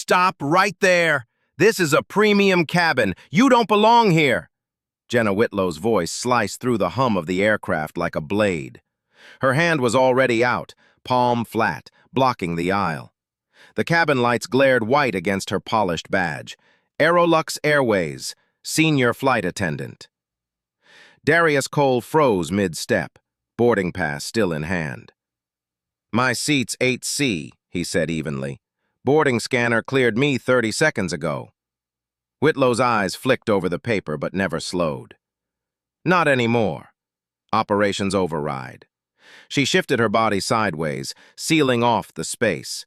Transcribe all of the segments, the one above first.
Stop right there! This is a premium cabin. You don't belong here! Jenna Whitlow's voice sliced through the hum of the aircraft like a blade. Her hand was already out, palm flat, blocking the aisle. The cabin lights glared white against her polished badge. Aerolux Airways, Senior Flight Attendant. Darius Cole froze mid-step, boarding pass still in hand. "My seat's 8C," he said evenly. "Boarding scanner cleared me 30 seconds ago." Whitlow's eyes flicked over the paper but never slowed. "Not anymore. Operations override." She shifted her body sideways, sealing off the space.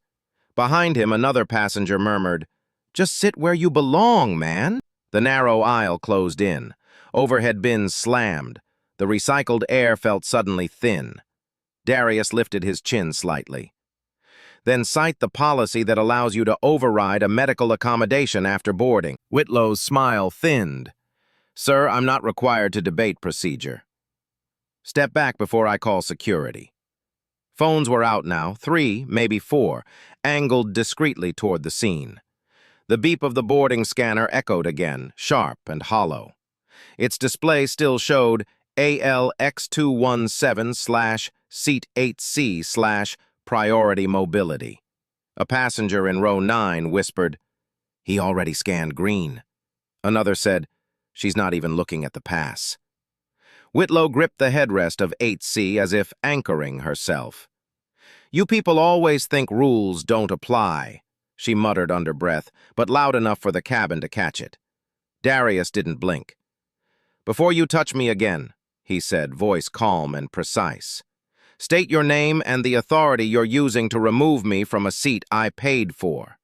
Behind him, another passenger murmured, "Just sit where you belong, man." The narrow aisle closed in. Overhead bins slammed. The recycled air felt suddenly thin. Darius lifted his chin slightly. "Then cite the policy that allows you to override a medical accommodation after boarding." Whitlow's smile thinned. "Sir, I'm not required to debate procedure." "Step back before I call security." Phones were out now, 3, maybe 4, angled discreetly toward the scene. The beep of the boarding scanner echoed again, sharp and hollow. Its display still showed ALX217/Seat 8C/Priority Mobility. A passenger in row 9 whispered, "He already scanned green." Another said, "She's not even looking at the pass." Whitlow gripped the headrest of 8C as if anchoring herself. "You people always think rules don't apply," she muttered under breath, but loud enough for the cabin to catch it. Darius didn't blink. "Before you touch me again," he said, voice calm and precise, "state your name and the authority you're using to remove me from a seat I paid for."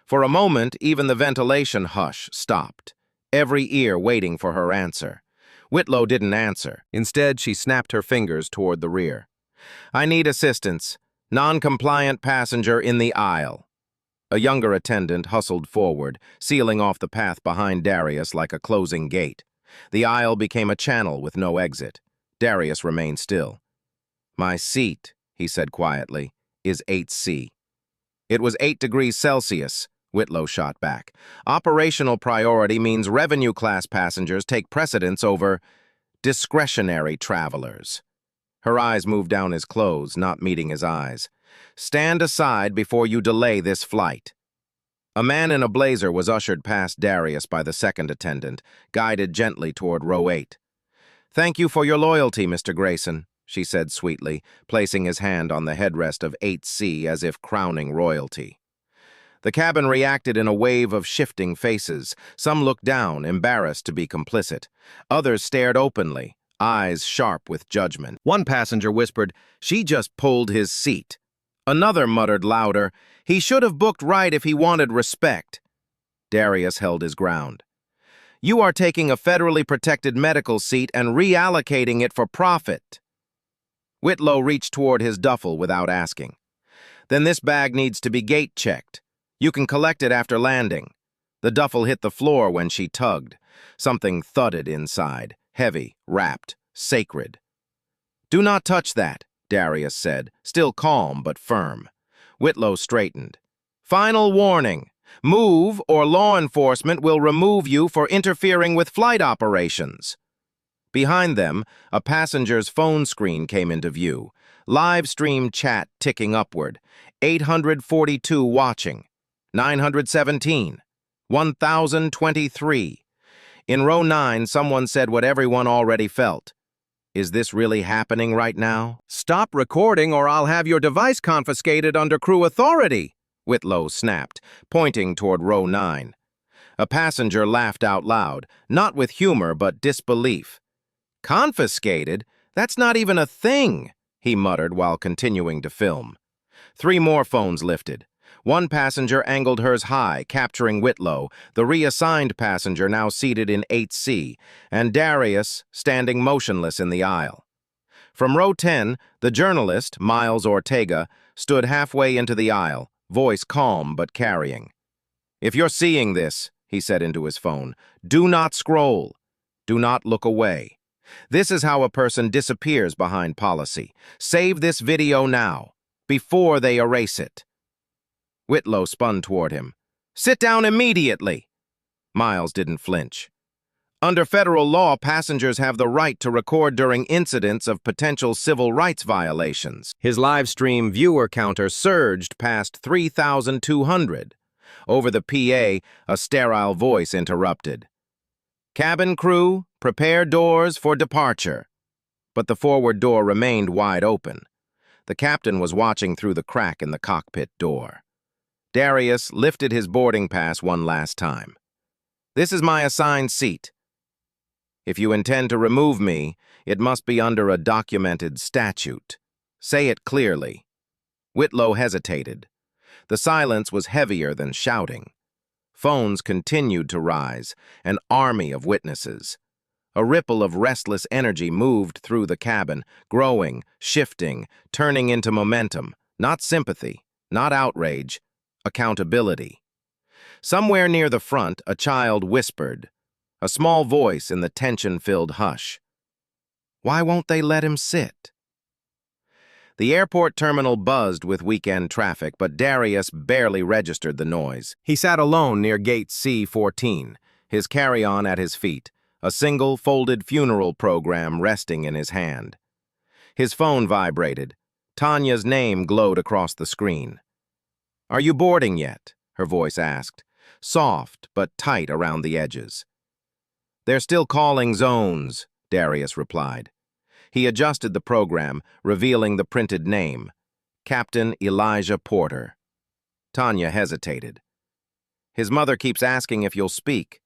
For a moment, even the ventilation hush stopped, every ear waiting for her answer. Whitlow didn't answer. Instead, she snapped her fingers toward the rear. "I need assistance. Non-compliant passenger in the aisle." A younger attendant hustled forward, sealing off the path behind Darius like a closing gate. The aisle became a channel with no exit. Darius remained still. "My seat," he said quietly, "is 8C." "It was 8 degrees Celsius," Whitlow shot back. "Operational priority means revenue class passengers take precedence over discretionary travelers." Her eyes moved down his clothes, not meeting his eyes. "Stand aside before you delay this flight." A man in a blazer was ushered past Darius by the second attendant, guided gently toward row 8. "Thank you for your loyalty, Mr. Grayson," she said sweetly, placing his hand on the headrest of 8C as if crowning royalty. The cabin reacted in a wave of shifting faces. Some looked down, embarrassed to be complicit. Others stared openly, eyes sharp with judgment. One passenger whispered, "She just pulled his seat." Another muttered louder, "He should have booked right if he wanted respect." Darius held his ground. "You are taking a federally protected medical seat and reallocating it for profit." Whitlow reached toward his duffel without asking. "Then this bag needs to be gate-checked. You can collect it after landing." The duffel hit the floor when she tugged. Something thudded inside, heavy, wrapped, sacred. "Do not touch that," Darius said, still calm but firm. Whitlow straightened. "Final warning. Move or law enforcement will remove you for interfering with flight operations." Behind them, a passenger's phone screen came into view. Livestream chat ticking upward. 842 watching. 917. 1023. In row 9, someone said what everyone already felt. "Is this really happening right now?" "Stop recording or I'll have your device confiscated under crew authority," Whitlow snapped, pointing toward row 9. A passenger laughed out loud, not with humor but disbelief. "Confiscated? That's not even a thing," he muttered while continuing to film. 3 more phones lifted. One passenger angled hers high, capturing Whitlow, the reassigned passenger now seated in 8C, and Darius standing motionless in the aisle. From row 10, the journalist, Miles Ortega, stood halfway into the aisle, voice calm but carrying. "If you're seeing this," he said into his phone, "do not scroll. Do not look away. This is how a person disappears behind policy. Save this video now, before they erase it." Whitlow spun toward him. "Sit down immediately!" Miles didn't flinch. Under federal law, passengers have the right to record during incidents of potential civil rights violations. His Livestream viewer counter surged past 3,200. Over the PA, a sterile voice interrupted. "Cabin crew, prepare doors for departure." But the forward door remained wide open. The captain was watching through the crack in the cockpit door. Darius lifted his boarding pass one last time. "This is my assigned seat. If you intend to remove me, it must be under a documented statute. Say it clearly." Whitlow hesitated. The silence was heavier than shouting. Phones continued to rise, an army of witnesses. A ripple of restless energy moved through the cabin, growing, shifting, turning into momentum, not sympathy, not outrage, accountability. Somewhere near the front, a child whispered, a small voice in the tension-filled hush. "Why won't they let him sit?" The airport terminal buzzed with weekend traffic, but Darius barely registered the noise. He sat alone near gate C14, his carry-on at his feet, a single folded funeral program resting in his hand. His phone vibrated. Tanya's name glowed across the screen. "Are you boarding yet?" her voice asked, soft but tight around the edges. "They're still calling zones," Darius replied. He adjusted the program, revealing the printed name, Captain Elijah Porter. Tanya hesitated. "His mother keeps asking if you'll speak.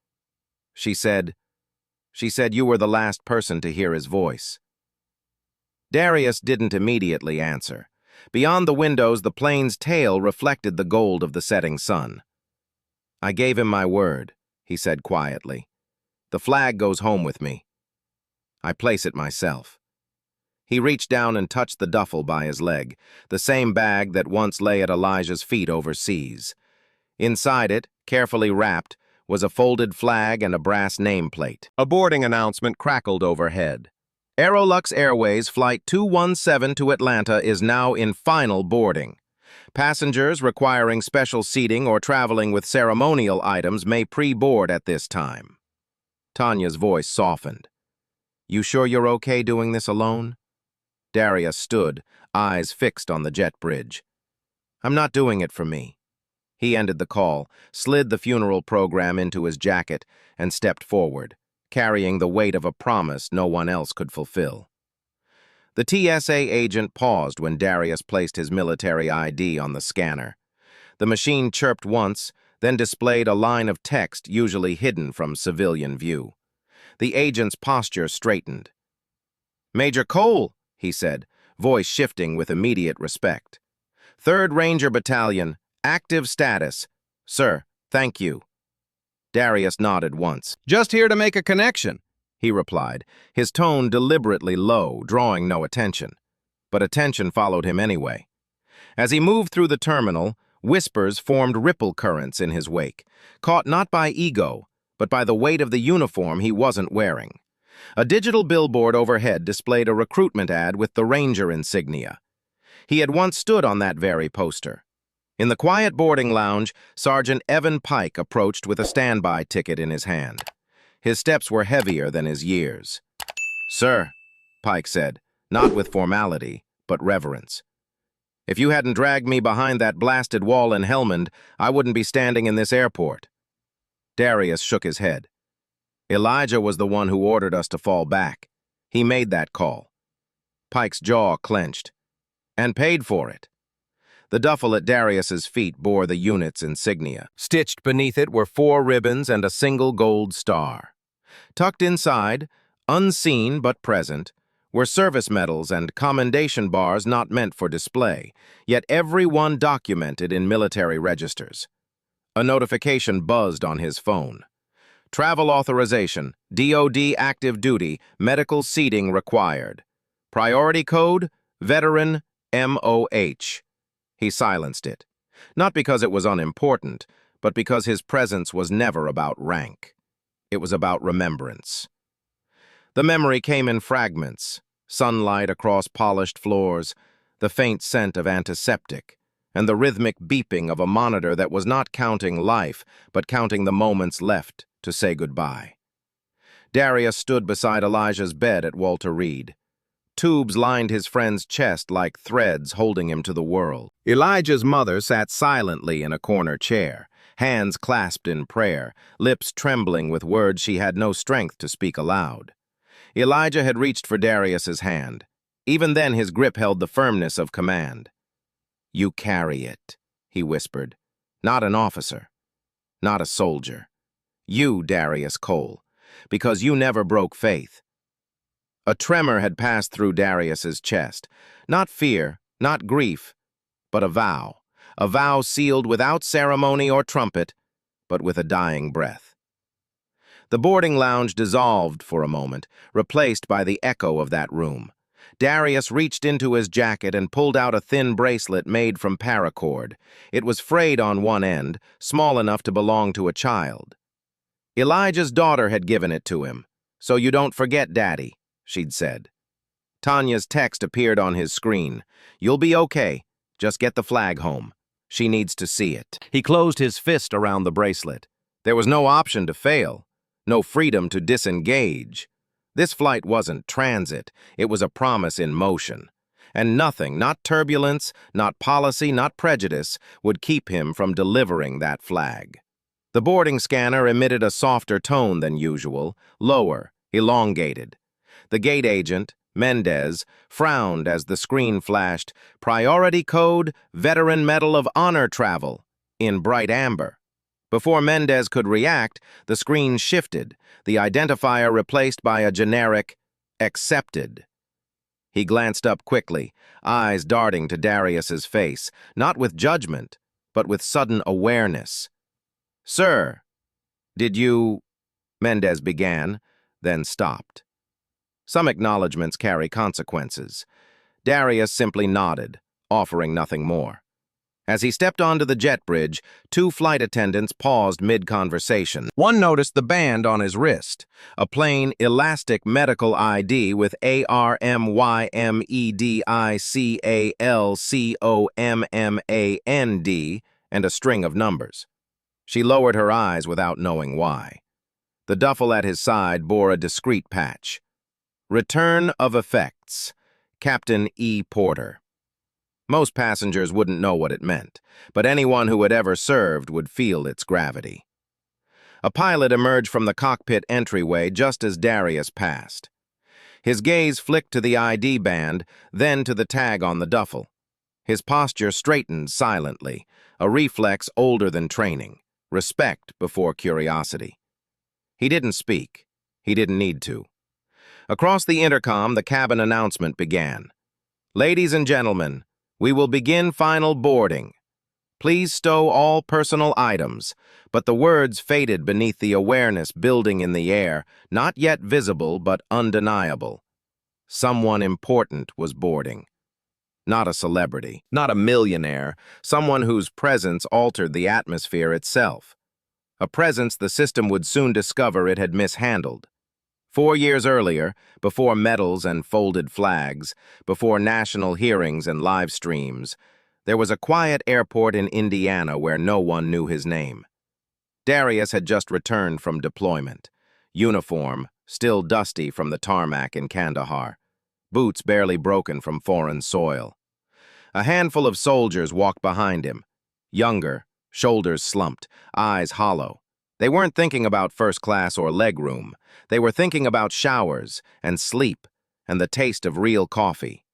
She said you were the last person to hear his voice." Darius didn't immediately answer. Beyond the windows, the plane's tail reflected the gold of the setting sun. "I gave him my word," he said quietly. "The flag goes home with me. I place it myself." He reached down and touched the duffel by his leg, the same bag that once lay at Elijah's feet overseas. Inside it, carefully wrapped, was a folded flag and a brass nameplate. A boarding announcement crackled overhead. "Aerolux Airways Flight 217 to Atlanta is now in final boarding. Passengers requiring special seating or traveling with ceremonial items may pre-board at this time." Tanya's voice softened. "You sure you're okay doing this alone?" Darius stood, eyes fixed on the jet bridge. "I'm not doing it for me." He ended the call, slid the funeral program into his jacket, and stepped forward, carrying the weight of a promise no one else could fulfill. The TSA agent paused when Darius placed his military ID on the scanner. The machine chirped once, then displayed a line of text usually hidden from civilian view. The agent's posture straightened. "Major Cole," he said, voice shifting with immediate respect. "3rd Ranger Battalion, active status. Sir, thank you." Darius nodded once. "Just here to make a connection," he replied, his tone deliberately low, drawing no attention. But attention followed him anyway. As he moved through the terminal, whispers formed ripple currents in his wake, caught not by ego, but by the weight of the uniform he wasn't wearing. A digital billboard overhead displayed a recruitment ad with the Ranger insignia. He had once stood on that very poster. In the quiet boarding lounge, Sergeant Evan Pike approached with a standby ticket in his hand. His steps were heavier than his years. "Sir," Pike said, not with formality, but reverence. "If you hadn't dragged me behind that blasted wall in Helmand, I wouldn't be standing in this airport." Darius shook his head. "Elijah was the one who ordered us to fall back. He made that call." Pike's jaw clenched. "And paid for it." The duffel at Darius's feet bore the unit's insignia. Stitched beneath it were 4 ribbons and a single gold star. Tucked inside, unseen but present, were service medals and commendation bars not meant for display, yet every one documented in military registers. A notification buzzed on his phone. "Travel authorization, DOD active duty, medical seating required. Priority code, veteran, MOH. He silenced it, not because it was unimportant, but because his presence was never about rank. It was about remembrance. The memory came in fragments, sunlight across polished floors, the faint scent of antiseptic, and the rhythmic beeping of a monitor that was not counting life, but counting the moments left to say goodbye. Darius stood beside Elijah's bed at Walter Reed. Tubes lined his friend's chest like threads holding him to the world. Elijah's mother sat silently in a corner chair, hands clasped in prayer, lips trembling with words she had no strength to speak aloud. Elijah had reached for Darius's hand. Even then his grip held the firmness of command. "You carry it," he whispered. "Not an officer. Not a soldier. You, Darius Cole, because you never broke faith." A tremor had passed through Darius's chest. Not fear, not grief, but a vow sealed without ceremony or trumpet, but with a dying breath. The boarding lounge dissolved for a moment, replaced by the echo of that room. Darius reached into his jacket and pulled out a thin bracelet made from paracord. It was frayed on one end, small enough to belong to a child. Elijah's daughter had given it to him. "So you don't forget, Daddy," she'd said. Tanya's text appeared on his screen. "You'll be okay. Just get the flag home. She needs to see it." He closed his fist around the bracelet. There was no option to fail, no freedom to disengage. This flight wasn't transit, it was a promise in motion. And nothing, not turbulence, not policy, not prejudice, would keep him from delivering that flag. The boarding scanner emitted a softer tone than usual, lower, elongated. The gate agent, Mendez, frowned as the screen flashed, "Priority code, Veteran Medal of Honor travel," in bright amber. Before Mendez could react, the screen shifted, the identifier replaced by a generic "accepted." He glanced up quickly, eyes darting to Darius's face, not with judgment, but with sudden awareness. "Sir, did you—" Mendez began, then stopped. Some acknowledgments carry consequences. Darius simply nodded, offering nothing more. As he stepped onto the jet bridge, two flight attendants paused mid-conversation. One noticed the band on his wrist, a plain, elastic medical ID with ARMYMEDICALCOMMAND and a string of numbers. She lowered her eyes without knowing why. The duffel at his side bore a discreet patch. "Return of Effects, Captain E. Porter." Most passengers wouldn't know what it meant, but anyone who had ever served would feel its gravity. A pilot emerged from the cockpit entryway just as Darius passed. His gaze flicked to the ID band, then to the tag on the duffel. His posture straightened silently, a reflex older than training, respect before curiosity. He didn't speak. He didn't need to. Across the intercom, the cabin announcement began. "Ladies and gentlemen, we will begin final boarding. Please stow all personal items," but the words faded beneath the awareness building in the air, not yet visible but undeniable. Someone important was boarding. Not a celebrity, not a millionaire, someone whose presence altered the atmosphere itself. A presence the system would soon discover it had mishandled. 4 years earlier, before medals and folded flags, before national hearings and live streams, there was a quiet airport in Indiana where no one knew his name. Darius had just returned from deployment. Uniform, still dusty from the tarmac in Kandahar. Boots barely broken from foreign soil. A handful of soldiers walked behind him. Younger, shoulders slumped, eyes hollow. They weren't thinking about first class or legroom. They were thinking about showers and sleep and the taste of real coffee.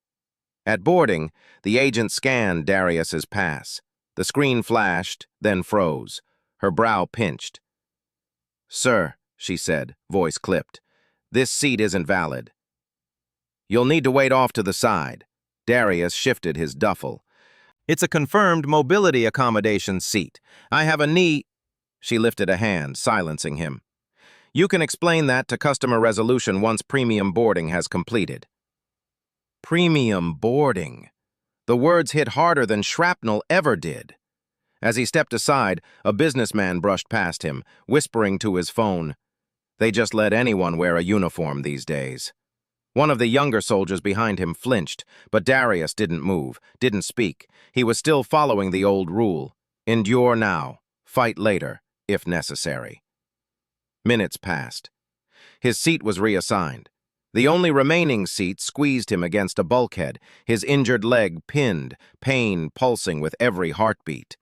At boarding, the agent scanned Darius's pass. The screen flashed, then froze. Her brow pinched. "Sir," she said, voice clipped, "this seat isn't valid. You'll need to wait off to the side." Darius shifted his duffel. "It's a confirmed mobility accommodation seat. I have a knee—" She lifted a hand, silencing him. "You can explain that to customer resolution once premium boarding has completed." Premium boarding. The words hit harder than shrapnel ever did. As he stepped aside, a businessman brushed past him, whispering to his phone, "They just let anyone wear a uniform these days." One of the younger soldiers behind him flinched, but Darius didn't move, didn't speak. He was still following the old rule. Endure now, fight later, if necessary. Minutes passed. His seat was reassigned. The only remaining seat squeezed him against a bulkhead, his injured leg pinned, pain pulsing with every heartbeat.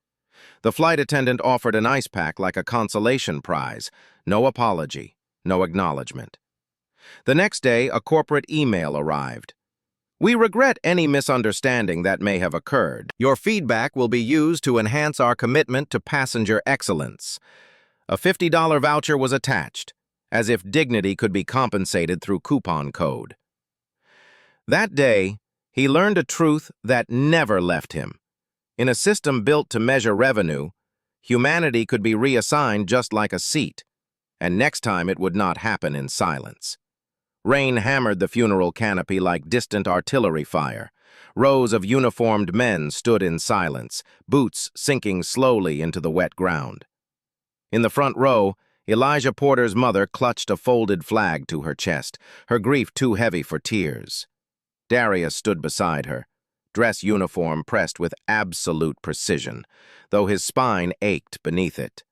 The flight attendant offered an ice pack like a consolation prize. No apology, no acknowledgement. The next day, a corporate email arrived. We regret any misunderstanding that may have occurred. Your feedback will be used to enhance our commitment to passenger excellence. A $50 voucher was attached, as if dignity could be compensated through coupon code. That day, he learned a truth that never left him. In a system built to measure revenue, humanity could be reassigned just like a seat, and next time it would not happen in silence. Rain hammered the funeral canopy like distant artillery fire. Rows of uniformed men stood in silence, boots sinking slowly into the wet ground. In the front row, Elijah Porter's mother clutched a folded flag to her chest, her grief too heavy for tears. Darius stood beside her, dress uniform pressed with absolute precision, though his spine ached beneath it.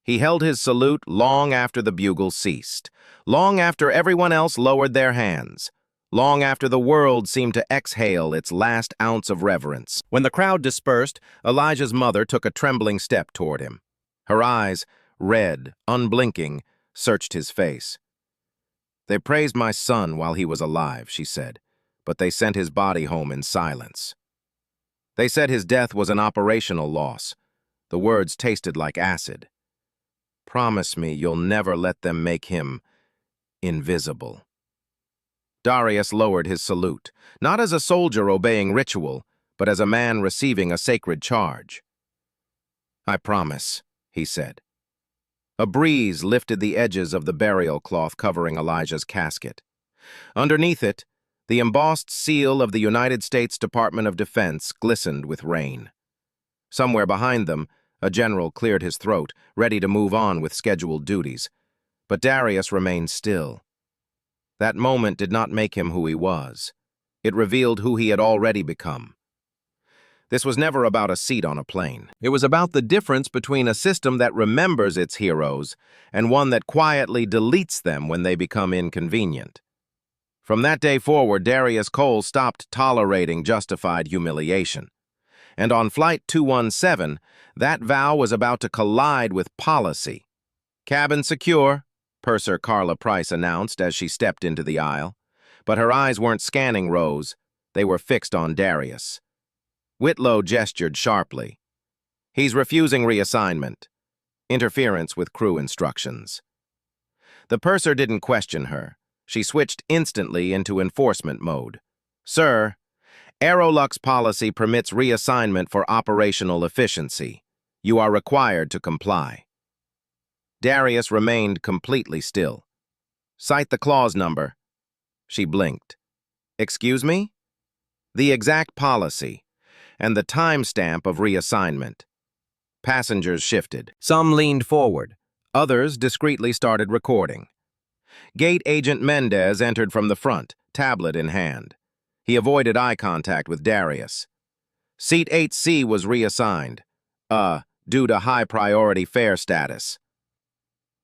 He held his salute long after the bugle ceased, long after everyone else lowered their hands, long after the world seemed to exhale its last ounce of reverence. When the crowd dispersed, Elijah's mother took a trembling step toward him. Her eyes, red, unblinking, searched his face. They praised my son while he was alive, she said, but they sent his body home in silence. They said his death was an operational loss. The words tasted like acid. Promise me you'll never let them make him invisible. Darius lowered his salute, not as a soldier obeying ritual, but as a man receiving a sacred charge. I promise, he said. A breeze lifted the edges of the burial cloth covering Elijah's casket. Underneath it, the embossed seal of the United States Department of Defense glistened with rain. Somewhere behind them, a general cleared his throat, ready to move on with scheduled duties. But Darius remained still. That moment did not make him who he was. It revealed who he had already become. This was never about a seat on a plane. It was about the difference between a system that remembers its heroes and one that quietly deletes them when they become inconvenient. From that day forward, Darius Cole stopped tolerating justified humiliation. And on Flight 217, that vow was about to collide with policy. Cabin secure, Purser Carla Price announced as she stepped into the aisle. But her eyes weren't scanning Rose. They were fixed on Darius. Whitlow gestured sharply. He's refusing reassignment. Interference with crew instructions. The purser didn't question her. She switched instantly into enforcement mode. Sir, Aerolux policy permits reassignment for operational efficiency. You are required to comply. Darius remained completely still. Cite the clause number. She blinked. Excuse me? The exact policy and the timestamp of reassignment. Passengers shifted. Some leaned forward. Others discreetly started recording. Gate Agent Mendez entered from the front, tablet in hand. He avoided eye contact with Darius. Seat 8C was reassigned, due to high-priority fare status.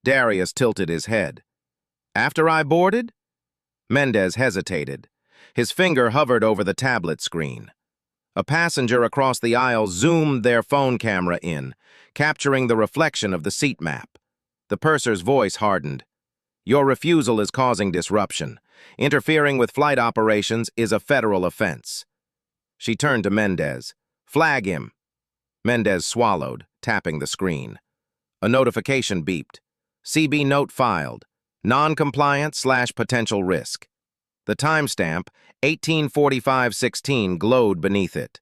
Darius tilted his head. After I boarded? Mendez hesitated. His finger hovered over the tablet screen. A passenger across the aisle zoomed their phone camera in, capturing the reflection of the seat map. The purser's voice hardened. Your refusal is causing disruption. Interfering with flight operations is a federal offense. She turned to Mendez. Flag him. Mendez swallowed, tapping the screen. A notification beeped. CB note filed. Non-compliant/potential risk. The timestamp, 18:45:16, glowed beneath it.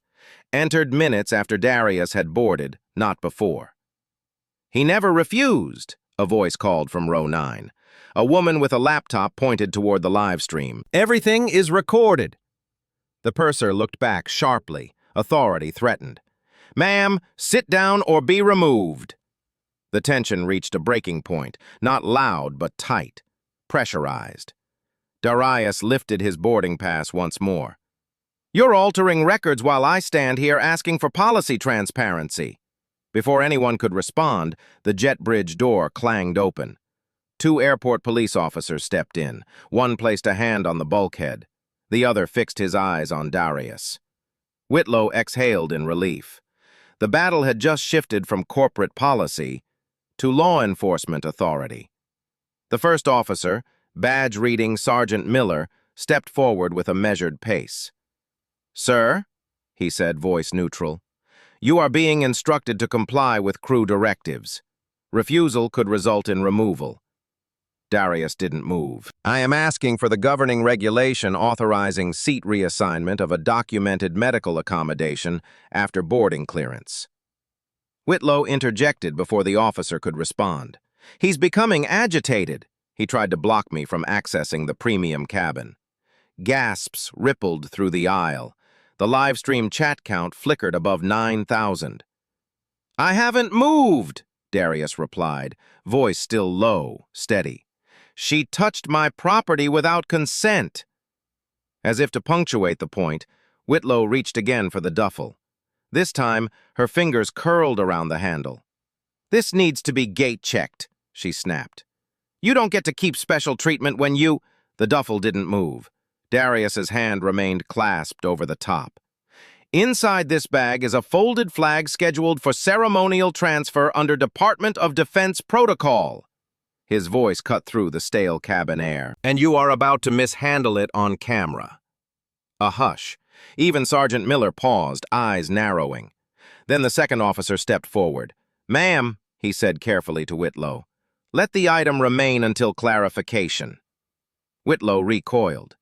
Entered minutes after Darius had boarded, not before. He never refused, a voice called from row 9. A woman with a laptop pointed toward the live stream. Everything is recorded. The purser looked back sharply. Authority threatened. Ma'am, sit down or be removed. The tension reached a breaking point, not loud but tight, pressurized. Darius lifted his boarding pass once more. "You're altering records while I stand here asking for policy transparency." Before anyone could respond, the jet bridge door clanged open. 2 airport police officers stepped in. One placed a hand on the bulkhead. The other fixed his eyes on Darius. Whitlow exhaled in relief. The battle had just shifted from corporate policy to law enforcement authority. The first officer, badge-reading Sergeant Miller, stepped forward with a measured pace. "Sir," he said, voice neutral, "you are being instructed to comply with crew directives. Refusal could result in removal." Darius didn't move. "I am asking for the governing regulation authorizing seat reassignment of a documented medical accommodation after boarding clearance." Whitlow interjected before the officer could respond. "He's becoming agitated." He tried to block me from accessing the premium cabin. Gasps rippled through the aisle. The Livestream chat count flickered above 9,000. "I haven't moved," Darius replied, voice still low, steady. "She touched my property without consent." As if to punctuate the point, Whitlow reached again for the duffel. This time, her fingers curled around the handle. "This needs to be gate-checked," she snapped. "You don't get to keep special treatment when you—" The duffel didn't move. Darius's hand remained clasped over the top. "Inside this bag is a folded flag scheduled for ceremonial transfer under Department of Defense protocol." His voice cut through the stale cabin air. "And you are about to mishandle it on camera." A hush. Even Sergeant Miller paused, eyes narrowing. Then the second officer stepped forward. "Ma'am," he said carefully to Whitlow, "let the item remain until clarification." Whitlow recoiled.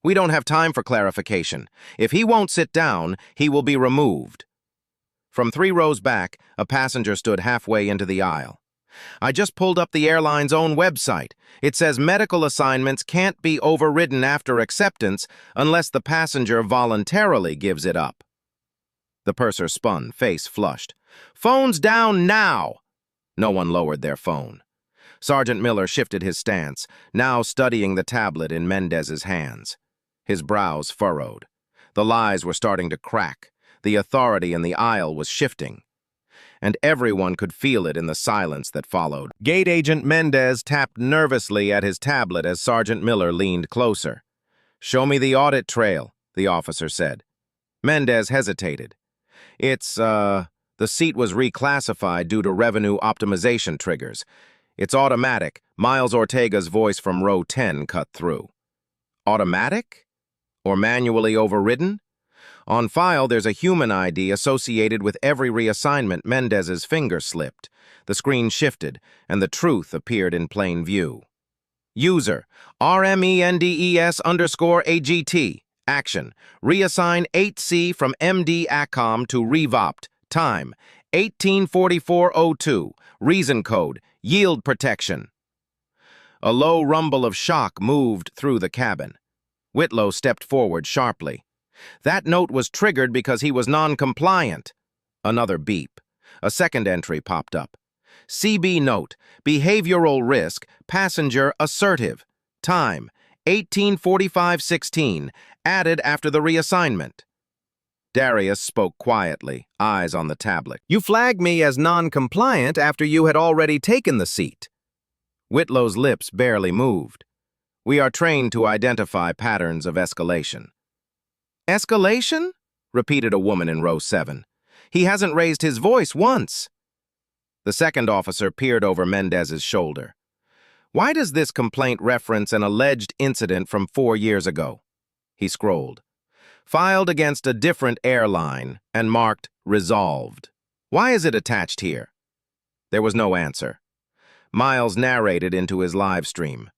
"We don't have time for clarification. If he won't sit down, he will be removed." From 3 rows back, a passenger stood halfway into the aisle. "I just pulled up the airline's own website. It says medical assignments can't be overridden after acceptance unless the passenger voluntarily gives it up." The purser spun, face flushed. "Phones down now!" No one lowered their phone. Sergeant Miller shifted his stance, now studying the tablet in Mendez's hands. His brows furrowed. The lies were starting to crack. The authority in the aisle was shifting. And everyone could feel it in the silence that followed. Gate Agent Mendez tapped nervously at his tablet as Sergeant Miller leaned closer. "Show me the audit trail," the officer said. Mendez hesitated. The seat was reclassified due to revenue optimization triggers. It's automatic." Miles Ortega's voice from row 10 cut through. "Automatic? Or manually overridden?" "On file, there's a human ID associated with every reassignment." Mendez's finger slipped. The screen shifted, and the truth appeared in plain view. "User, RMENDES_AGT. Action. Reassign 8C from MD ACOM to REVOPT. Time, 1844:02. Reason code, yield protection." A low rumble of shock moved through the cabin. Whitlow stepped forward sharply. That note was triggered because he was non-compliant. Another beep. A second entry popped up. "CB note, behavioral risk, passenger assertive. Time, 1845:16, added after the reassignment." Darius spoke quietly, eyes on the tablet. "You flagged me as non-compliant after you had already taken the seat." Whitlow's lips barely moved. "We are trained to identify patterns of escalation." "Escalation?" repeated a woman in row 7. "He hasn't raised his voice once." The second officer peered over Mendez's shoulder. "Why does this complaint reference an alleged incident from 4 years ago?" He scrolled. "Filed against a different airline and marked resolved. Why is it attached here?" There was no answer. Miles narrated into his live stream.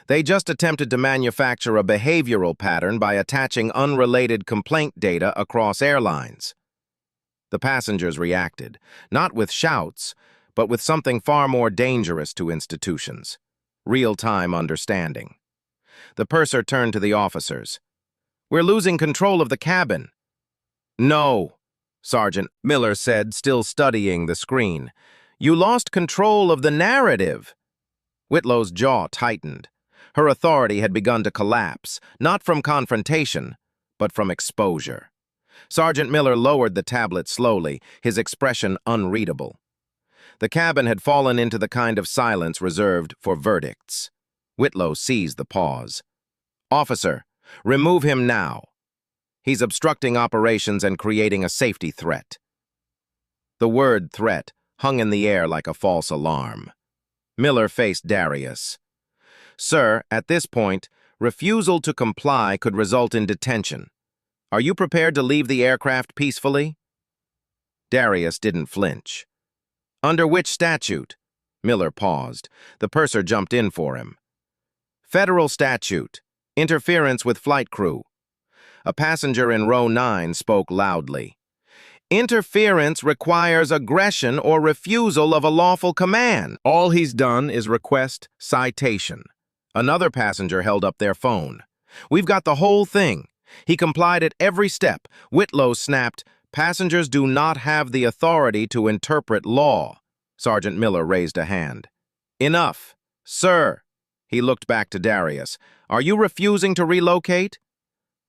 "They just attempted to manufacture a behavioral pattern by attaching unrelated complaint data across airlines." The passengers reacted, not with shouts, but with something far more dangerous to institutions: real-time understanding. The purser turned to the officers. "We're losing control of the cabin." "No," Sergeant Miller said, still studying the screen. "You lost control of the narrative." Whitlow's jaw tightened. Her authority had begun to collapse, not from confrontation, but from exposure. Sergeant Miller lowered the tablet slowly, his expression unreadable. The cabin had fallen into the kind of silence reserved for verdicts. Whitlow seized the pause. "Officer, remove him now. He's obstructing operations and creating a safety threat." The word threat hung in the air like a false alarm. Miller faced Darius. "Sir, at this point, refusal to comply could result in detention. Are you prepared to leave the aircraft peacefully?" Darius didn't flinch. "Under which statute?" Miller paused. The purser jumped in for him. "Federal statute. Interference with flight crew." A passenger in row 9 spoke loudly. "Interference requires aggression or refusal of a lawful command. All he's done is request citation." Another passenger held up their phone. "We've got the whole thing. He complied at every step." Whitlow snapped, "Passengers do not have the authority to interpret law." Sergeant Miller raised a hand. "Enough. Sir." He looked back to Darius. "Are you refusing to relocate?"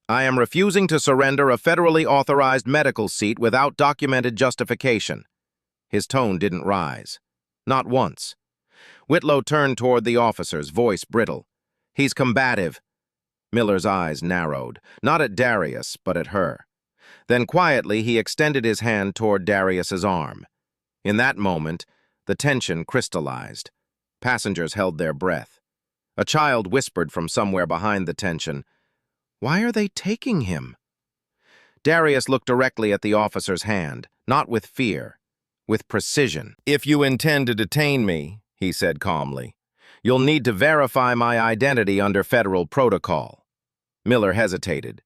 "I am refusing to surrender a federally authorized medical seat without documented justification." His tone didn't rise. Not once. Whitlow turned toward the officers, voice brittle. "He's combative." Miller's eyes narrowed, not at Darius, but at her. Then quietly he extended his hand toward Darius's arm. In that moment, the tension crystallized. Passengers held their breath. A child whispered from somewhere behind the tension, "Why are they taking him?" Darius looked directly at the officer's hand, not with fear, with precision. "If you intend to detain me," he said calmly, "you'll need to verify my identity under federal protocol." Miller hesitated.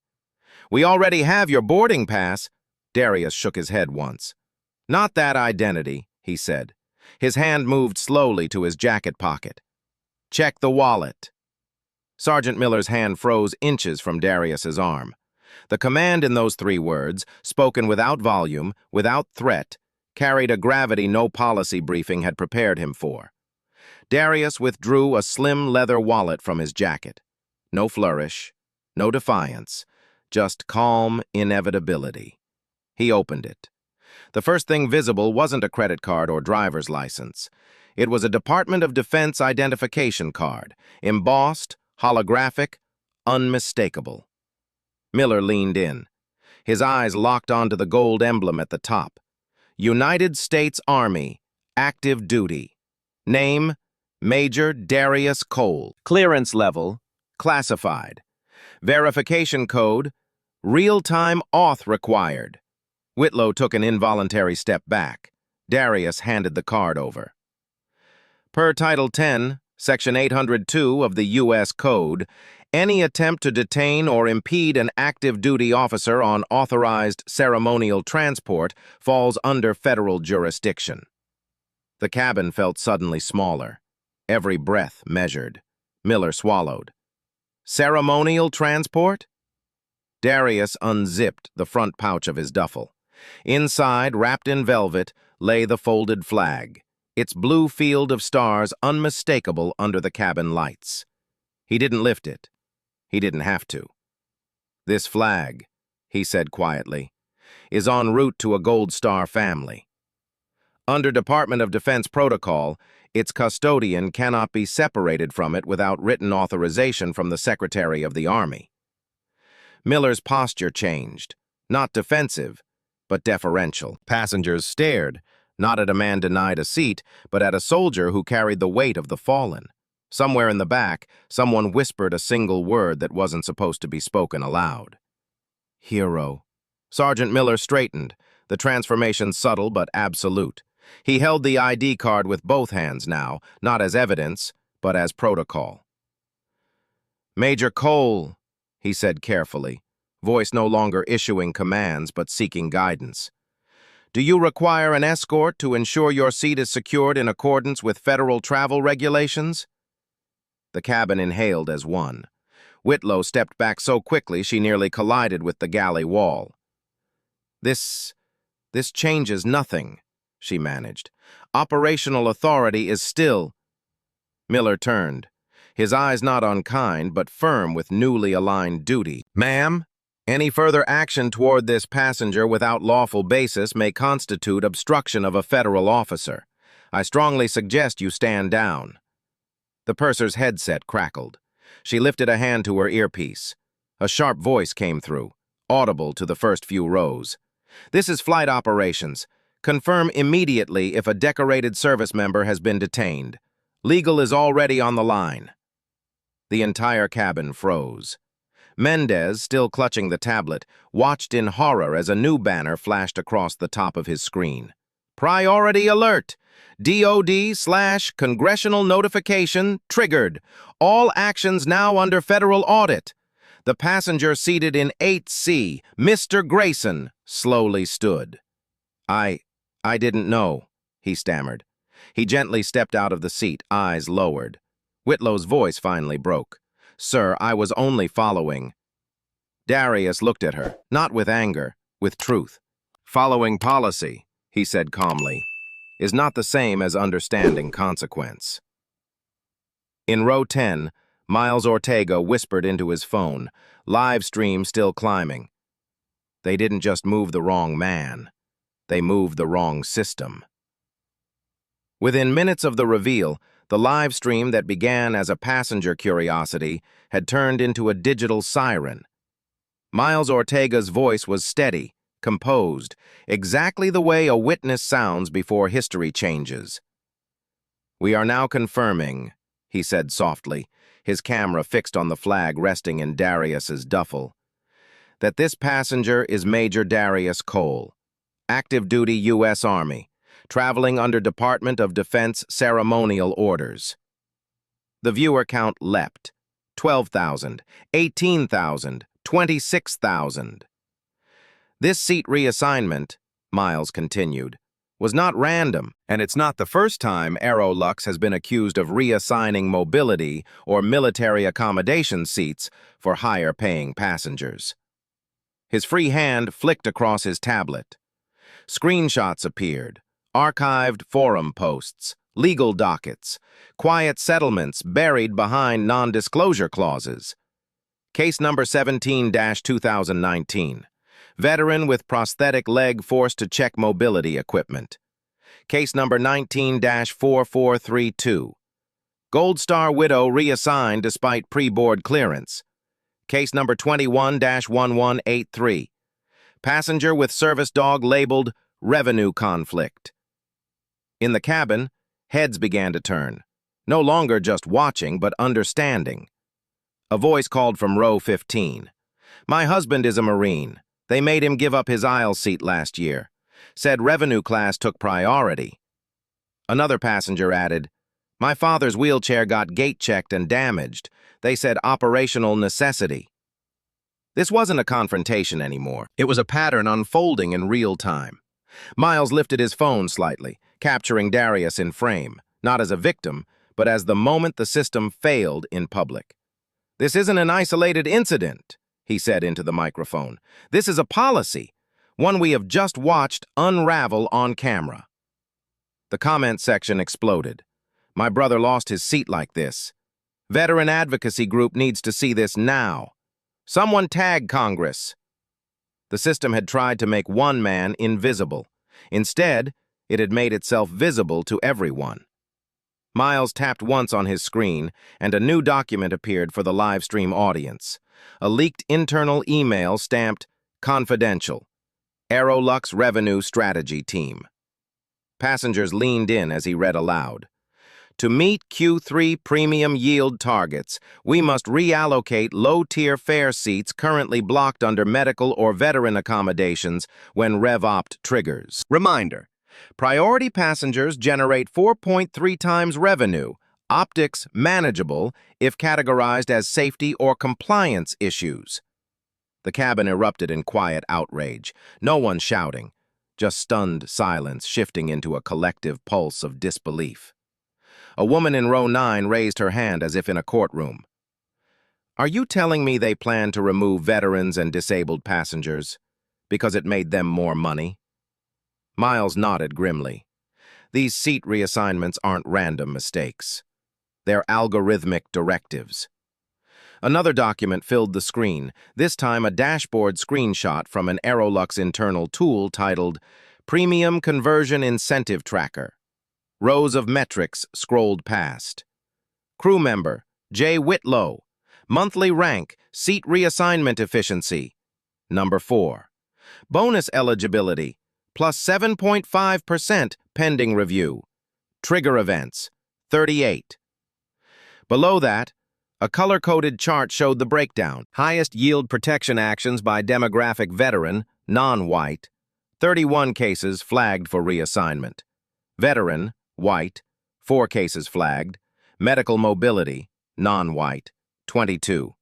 "We already have your boarding pass." Darius shook his head once. "Not that identity," he said. His hand moved slowly to his jacket pocket. "Check the wallet." Sergeant Miller's hand froze inches from Darius's arm. The command in those 3 words, spoken without volume, without threat, carried a gravity no policy briefing had prepared him for. Darius withdrew a slim leather wallet from his jacket. No flourish, no defiance, just calm inevitability. He opened it. The first thing visible wasn't a credit card or driver's license. It was a Department of Defense identification card, embossed, holographic, unmistakable. Miller leaned in. His eyes locked onto the gold emblem at the top. United States Army, active duty. Name, Major Darius Cole. Clearance level, classified. Verification code, real-time auth required. Whitlow took an involuntary step back. Darius handed the card over. Per Title 10, Section 802 of the U.S. Code, any attempt to detain or impede an active duty officer on authorized ceremonial transport falls under federal jurisdiction. The cabin felt suddenly smaller. Every breath measured. Miller swallowed. Ceremonial transport? Darius unzipped the front pouch of his duffel. Inside, wrapped in velvet, lay the folded flag, its blue field of stars unmistakable under the cabin lights. He didn't lift it. He didn't have to. "This flag," he said quietly, "is en route to a Gold Star family. Under Department of Defense protocol, its custodian cannot be separated from it without written authorization from the Secretary of the Army." Miller's posture changed, not defensive, but deferential. Passengers stared, not at a man denied a seat, but at a soldier who carried the weight of the fallen. Somewhere in the back, someone whispered a single word that wasn't supposed to be spoken aloud. "Hero." Sergeant Miller straightened, the transformation subtle but absolute. He held the ID card with both hands now, not as evidence, but as protocol. "Major Cole," he said carefully, voice no longer issuing commands but seeking guidance. "Do you require an escort to ensure your seat is secured in accordance with federal travel regulations?" The cabin inhaled as one. Whitlow stepped back so quickly she nearly collided with the galley wall. This changes nothing," she managed. "Operational authority is still—" Miller turned. his eyes not unkind but firm with newly aligned duty. "Ma'am, any further action toward this passenger without lawful basis may constitute obstruction of a federal officer. I strongly suggest you stand down." The purser's headset crackled. She lifted a hand to her earpiece. A sharp voice came through, audible to the first few rows. "This is flight operations. Confirm immediately if a decorated service member has been detained. Legal is already on the line." The entire cabin froze. Mendez, still clutching the tablet, watched in horror as a new banner flashed across the top of his screen. "Priority alert! DOD/congressional notification triggered. All actions now under federal audit." The passenger seated in 8C, Mr. Grayson, slowly stood. I didn't know," he stammered. He gently stepped out of the seat, eyes lowered. Whitlow's voice finally broke. "Sir, I was only following." Darius looked at her, not with anger, with truth. "Following policy," he said calmly, "is not the same as understanding consequence." In row 10, Miles Ortega whispered into his phone, Livestream still climbing. They didn't just move the wrong man. They moved the wrong system. Within minutes of the reveal, the Livestream that began as a passenger curiosity had turned into a digital siren. Miles Ortega's voice was steady, composed, exactly the way a witness sounds before history changes. "We are now confirming," he said softly, his camera fixed on the flag resting in Darius's duffel, "that this passenger is Major Darius Cole, active duty U.S. Army, traveling under Department of Defense ceremonial orders." The viewer count leapt. 12,000, 18,000, 26,000. "This seat reassignment," Miles continued, "was not random, and it's not the first time Aerolux has been accused of reassigning mobility or military accommodation seats for higher-paying passengers." His free hand flicked across his tablet. Screenshots appeared, archived forum posts, legal dockets, quiet settlements buried behind non-disclosure clauses. Case number 17-2019. Veteran with prosthetic leg forced to check mobility equipment. Case number 19-4432. Gold Star widow reassigned despite pre-board clearance. Case number 21-1183. Passenger with service dog labeled revenue conflict. In the cabin, heads began to turn, no longer just watching but understanding. A voice called from row 15. "My husband is a Marine. They made him give up his aisle seat last year. Said revenue class took priority." Another passenger added, "My father's wheelchair got gate-checked and damaged. They said operational necessity." This wasn't a confrontation anymore. It was a pattern unfolding in real time. Miles lifted his phone slightly, capturing Darius in frame, not as a victim, but as the moment the system failed in public. "This isn't an isolated incident," he said into the microphone. "This is a policy, one we have just watched unravel on camera." The comment section exploded. "My brother lost his seat like this. Veteran advocacy group needs to see this now. Someone tag Congress." The system had tried to make one man invisible. Instead, it had made itself visible to everyone. Miles tapped once on his screen, and a new document appeared for the Livestream audience. A leaked internal email stamped "Confidential. Aerolux Revenue Strategy Team." Passengers leaned in as he read aloud. "To meet Q3 premium yield targets, we must reallocate low-tier fare seats currently blocked under medical or veteran accommodations when RevOpt triggers. Reminder: priority passengers generate 4.3 times revenue, optics manageable if categorized as safety or compliance issues." The cabin erupted in quiet outrage, no one shouting, just stunned silence shifting into a collective pulse of disbelief. A woman in row 9 raised her hand as if in a courtroom. "Are you telling me they plan to remove veterans and disabled passengers because it made them more money?" Miles nodded grimly. "These seat reassignments aren't random mistakes. their algorithmic directives. Another document filled the screen, this time a dashboard screenshot from an Aerolux internal tool titled Premium Conversion Incentive Tracker. Rows of metrics scrolled past. Crew member, J. Whitlow. Monthly rank, seat reassignment efficiency. Number 4. Bonus eligibility, plus 7.5% pending review. Trigger events, 38. Below that, a color-coded chart showed the breakdown. Highest yield protection actions by demographic veteran, non-white. 31 cases flagged for reassignment. Veteran, white, 4 cases flagged. Medical mobility, non-white, 22.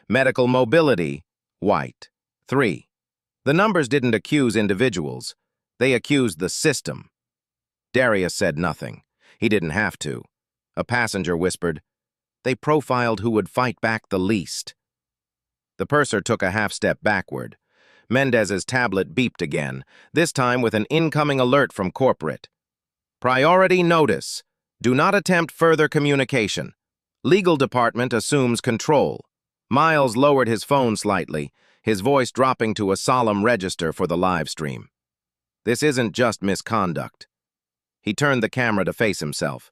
Medical mobility, white, 3. The numbers didn't accuse individuals. They accused the system. Darius said nothing. He didn't have to. A passenger whispered, "They profiled who would fight back the least." The purser took a half-step backward. Mendez's tablet beeped again, this time with an incoming alert from corporate. Priority notice. Do not attempt further communication. Legal department assumes control. Miles lowered his phone slightly, his voice dropping to a solemn register for the live stream. This isn't just misconduct. He turned the camera to face himself.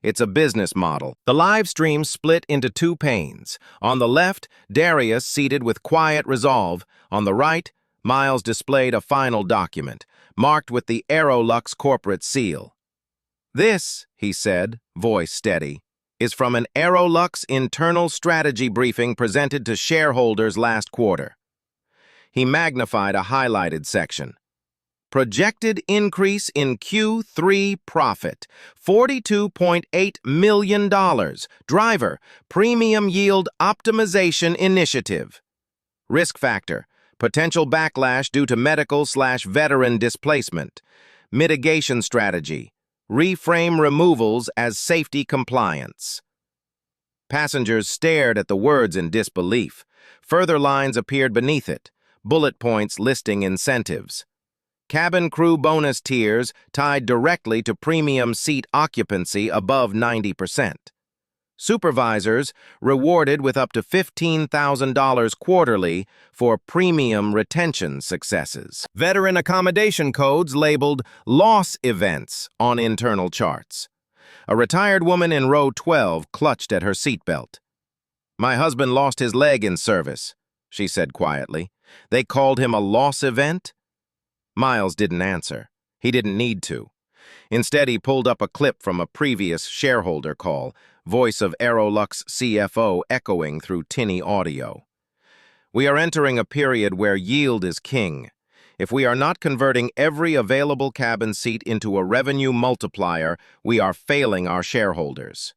It's a business model. The live stream split into 2 panes. On the left, Darius seated with quiet resolve. On the right, Miles displayed a final document, marked with the Aerolux corporate seal. "This," he said, voice steady, "is from an Aerolux internal strategy briefing presented to shareholders last quarter." He magnified a highlighted section. Projected increase in Q3 profit, $42.8 million. Driver, premium yield optimization initiative. Risk factor, potential backlash due to medical/veteran displacement. Mitigation strategy, reframe removals as safety compliance. Passengers stared at the words in disbelief. Further lines appeared beneath it, bullet points listing incentives. Cabin crew bonus tiers tied directly to premium seat occupancy above 90%. Supervisors rewarded with up to $15,000 quarterly for premium retention successes. Veteran accommodation codes labeled loss events on internal charts. A retired woman in row 12 clutched at her seatbelt. "My husband lost his leg in service," she said quietly. "They called him a loss event?" Miles didn't answer. He didn't need to. Instead, he pulled up a clip from a previous shareholder call, voice of Aerolux CFO echoing through tinny audio. "We are entering a period where yield is king. If we are not converting every available cabin seat into a revenue multiplier, we are failing our shareholders."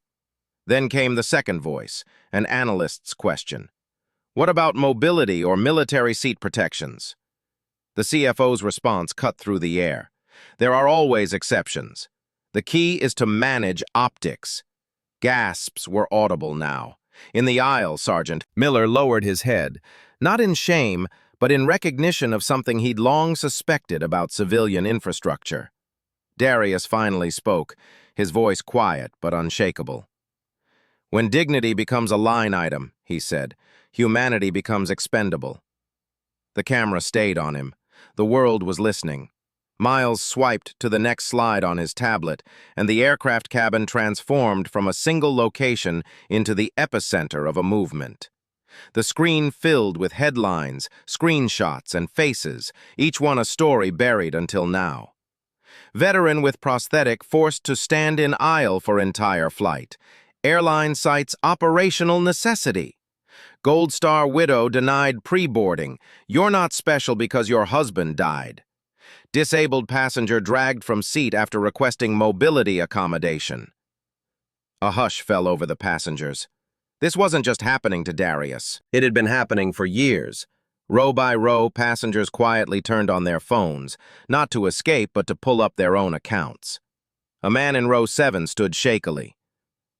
Then came the second voice, an analyst's question. "What about mobility or military seat protections?" The CFO's response cut through the air. "There are always exceptions. The key is to manage optics." Gasps were audible now. "In the aisle, Sergeant." Miller lowered his head, not in shame, but in recognition of something he'd long suspected about civilian infrastructure. Darius finally spoke, his voice quiet but unshakable. "When dignity becomes a line item," he said, "humanity becomes expendable." The camera stayed on him. The world was listening. Miles swiped to the next slide on his tablet, and the aircraft cabin transformed from a single location into the epicenter of a movement. The screen filled with headlines, screenshots, and faces, each one a story buried until now. Veteran with prosthetic forced to stand in aisle for entire flight. Airline cites operational necessity. Gold Star widow denied pre-boarding. You're not special because your husband died. Disabled passenger dragged from seat after requesting mobility accommodation. A hush fell over the passengers. This wasn't just happening to Darius. It had been happening for years. Row by row, passengers quietly turned on their phones, not to escape but to pull up their own accounts. A man in row 7 stood shakily.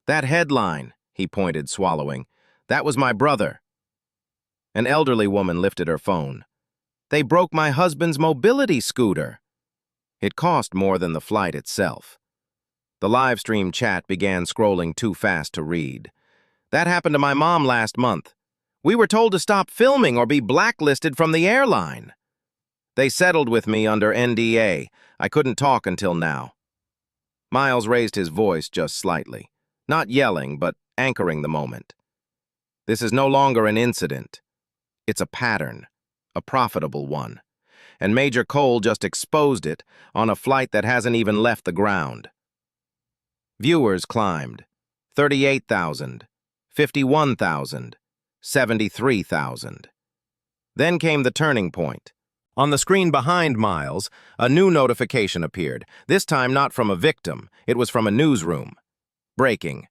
"That headline," he pointed, swallowing. "That was my brother." An elderly woman lifted her phone. "They broke my husband's mobility scooter." It cost more than the flight itself. The Livestream chat began scrolling too fast to read. That happened to my mom last month. We were told to stop filming or be blacklisted from the airline. They settled with me under NDA. I couldn't talk until now. Miles raised his voice just slightly, not yelling, but anchoring the moment. This is no longer an incident. It's a pattern, a profitable one. And Major Cole just exposed it on a flight that hasn't even left the ground. Viewers climbed. 38,000, 51,000, 73,000. Then came the turning point. On the screen behind Miles, a new notification appeared, this time not from a victim, it was from a newsroom. Breaking.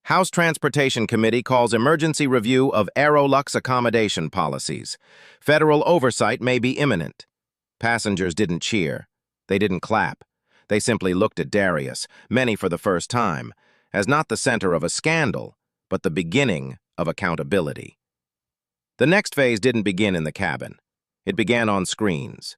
House Transportation Committee calls emergency review of Aerolux accommodation policies. Federal oversight may be imminent. Passengers didn't cheer. They didn't clap. They simply looked at Darius, many for the first time, as not the center of a scandal, but the beginning of accountability. The next phase didn't begin in the cabin. It began on screens.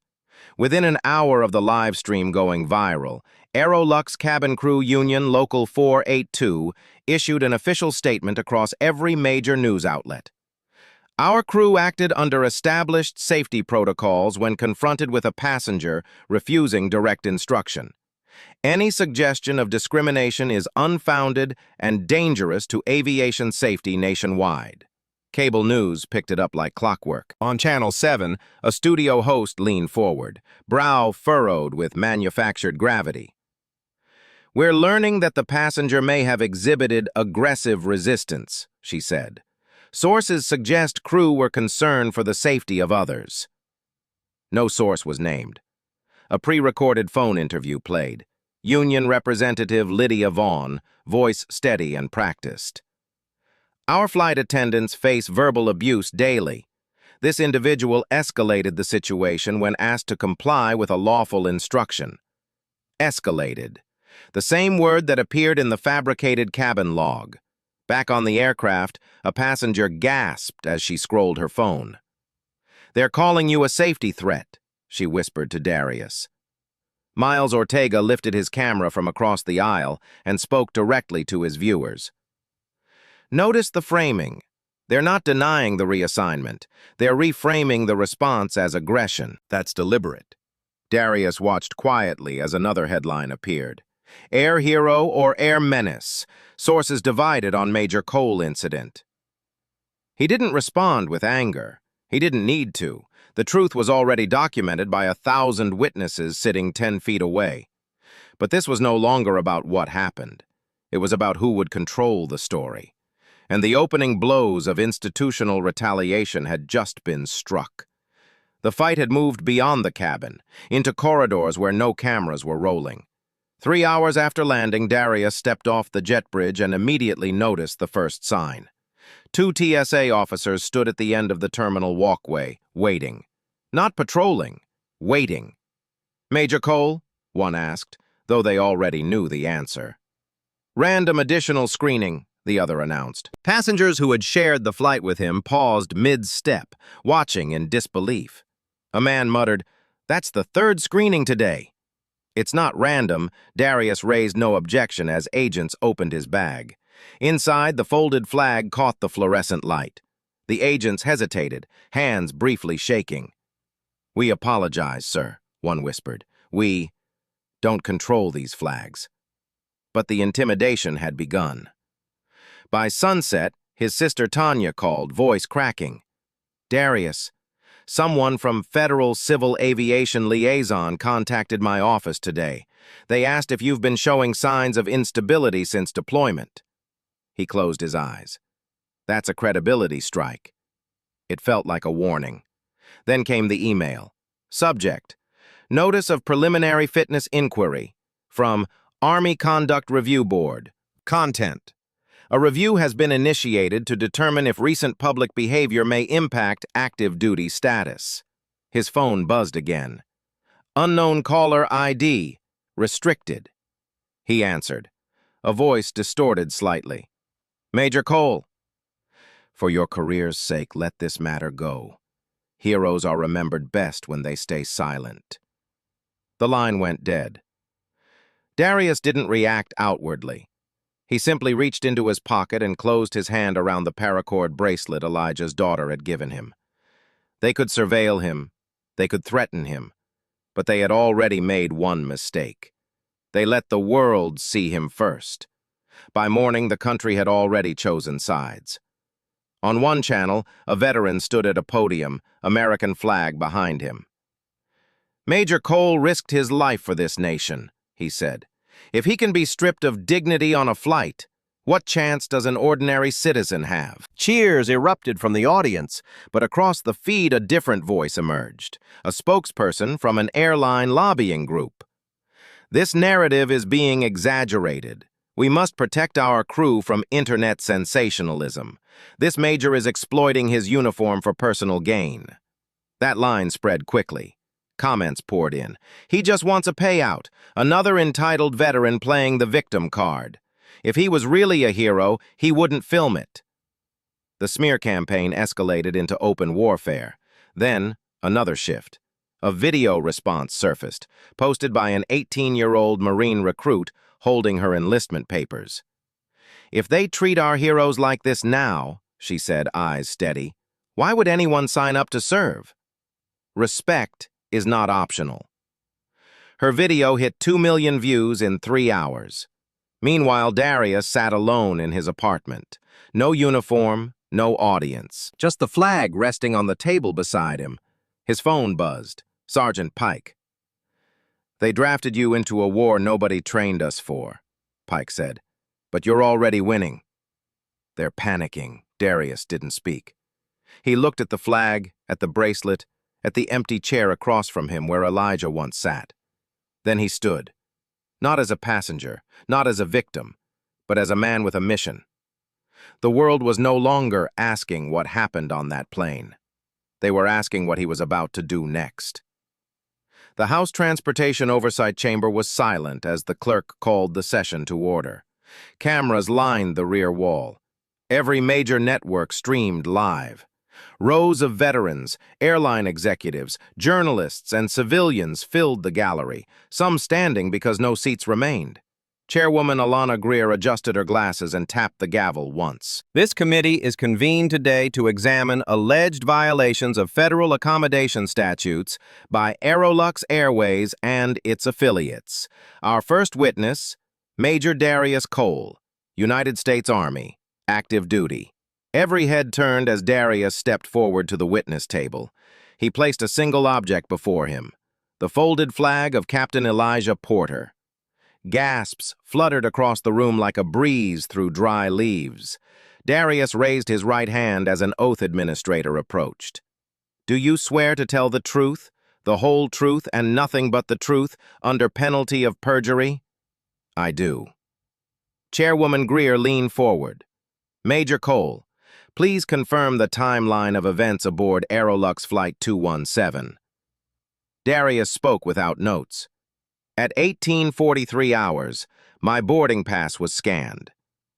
Within an hour of the live stream going viral, Aerolux Cabin Crew Union Local 482 issued an official statement across every major news outlet. Our crew acted under established safety protocols when confronted with a passenger refusing direct instruction. Any suggestion of discrimination is unfounded and dangerous to aviation safety nationwide. Cable news picked it up like clockwork. On Channel 7, a studio host leaned forward, brow furrowed with manufactured gravity. We're learning that the passenger may have exhibited aggressive resistance, she said. Sources suggest crew were concerned for the safety of others. No source was named. A pre-recorded phone interview played. Union Representative Lydia Vaughn, voice steady and practiced. Our flight attendants face verbal abuse daily. This individual escalated the situation when asked to comply with a lawful instruction. Escalated. The same word that appeared in the fabricated cabin log. Back on the aircraft, a passenger gasped as she scrolled her phone. They're calling you a safety threat, she whispered to Darius. Miles Ortega lifted his camera from across the aisle and spoke directly to his viewers. Notice the framing. They're not denying the reassignment. They're reframing the response as aggression. That's deliberate. Darius watched quietly as another headline appeared. Air Hero or Air Menace. Sources divided on Major Cole incident. He didn't respond with anger. He didn't need to. The truth was already documented by 1,000 witnesses sitting 10 feet away. But this was no longer about what happened. It was about who would control the story. And the opening blows of institutional retaliation had just been struck. The fight had moved beyond the cabin, into corridors where no cameras were rolling. 3 hours after landing, Darius stepped off the jet bridge and immediately noticed the first sign. 2 TSA officers stood at the end of the terminal walkway, waiting. Not patrolling, waiting. Major Cole? One asked, though they already knew the answer. Random additional screening, the other announced. Passengers who had shared the flight with him paused mid-step, watching in disbelief. A man muttered, "That's the 3rd screening today." It's not random. Darius raised no objection as agents opened his bag. Inside, the folded flag caught the fluorescent light. The agents hesitated, hands briefly shaking. "We apologize, sir," one whispered. "We don't control these flags." But the intimidation had begun. By sunset, his sister Tanya called, voice cracking. "Darius, someone from Federal Civil Aviation Liaison contacted my office today. They asked if you've been showing signs of instability since deployment." He closed his eyes. That's a credibility strike. It felt like a warning. Then came the email. Subject: Notice of Preliminary Fitness Inquiry from Army Conduct Review Board. Content: A review has been initiated to determine if recent public behavior may impact active duty status. His phone buzzed again. Unknown caller ID. Restricted. He answered. A voice distorted slightly. "Major Cole." "For your career's sake, let this matter go. Heroes are remembered best when they stay silent." The line went dead. Darius didn't react outwardly. He simply reached into his pocket and closed his hand around the paracord bracelet Elijah's daughter had given him. They could surveil him, they could threaten him, but they had already made one mistake. They let the world see him first. By morning, the country had already chosen sides. On one channel, a veteran stood at a podium, American flag behind him. "Major Cole risked his life for this nation," he said. "If he can be stripped of dignity on a flight, what chance does an ordinary citizen have?" Cheers erupted from the audience, but across the feed a different voice emerged, a spokesperson from an airline lobbying group. "This narrative is being exaggerated. We must protect our crew from internet sensationalism. This major is exploiting his uniform for personal gain." That line spread quickly. Comments poured in. "He just wants a payout. Another entitled veteran playing the victim card. If he was really a hero, he wouldn't film it." The smear campaign escalated into open warfare. Then, another shift. A video response surfaced, posted by an 18-year-old Marine recruit holding her enlistment papers. "If they treat our heroes like this now," she said, eyes steady, "why would anyone sign up to serve?" Respect is not optional. Her video hit 2 million views in 3 hours. Meanwhile, Darius sat alone in his apartment. No uniform, no audience. Just the flag resting on the table beside him. His phone buzzed. Sergeant Pike. "They drafted you into a war nobody trained us for," Pike said. "But you're already winning." "They're panicking." Darius didn't speak. He looked at the flag, at the bracelet, at the empty chair across from him where Elijah once sat. Then he stood. Not as a passenger, not as a victim, but as a man with a mission. The world was no longer asking what happened on that plane. They were asking what he was about to do next. The House Transportation Oversight Chamber was silent as the clerk called the session to order. Cameras lined the rear wall. Every major network streamed live. Rows of veterans, airline executives, journalists, and civilians filled the gallery, some standing because no seats remained. Chairwoman Alana Greer adjusted her glasses and tapped the gavel once. "This committee is convened today to examine alleged violations of federal accommodation statutes by Aerolux Airways and its affiliates. Our first witness, Major Darius Cole, United States Army, active duty." Every head turned as Darius stepped forward to the witness table. He placed a single object before him, the folded flag of Captain Elijah Porter. Gasps fluttered across the room like a breeze through dry leaves. Darius raised his right hand as an oath administrator approached. "Do you swear to tell the truth, the whole truth, and nothing but the truth, under penalty of perjury?" "I do." Chairwoman Greer leaned forward. "Major Cole, please confirm the timeline of events aboard Aerolux Flight 217. Darius spoke without notes. "At 18:43 hours, my boarding pass was scanned.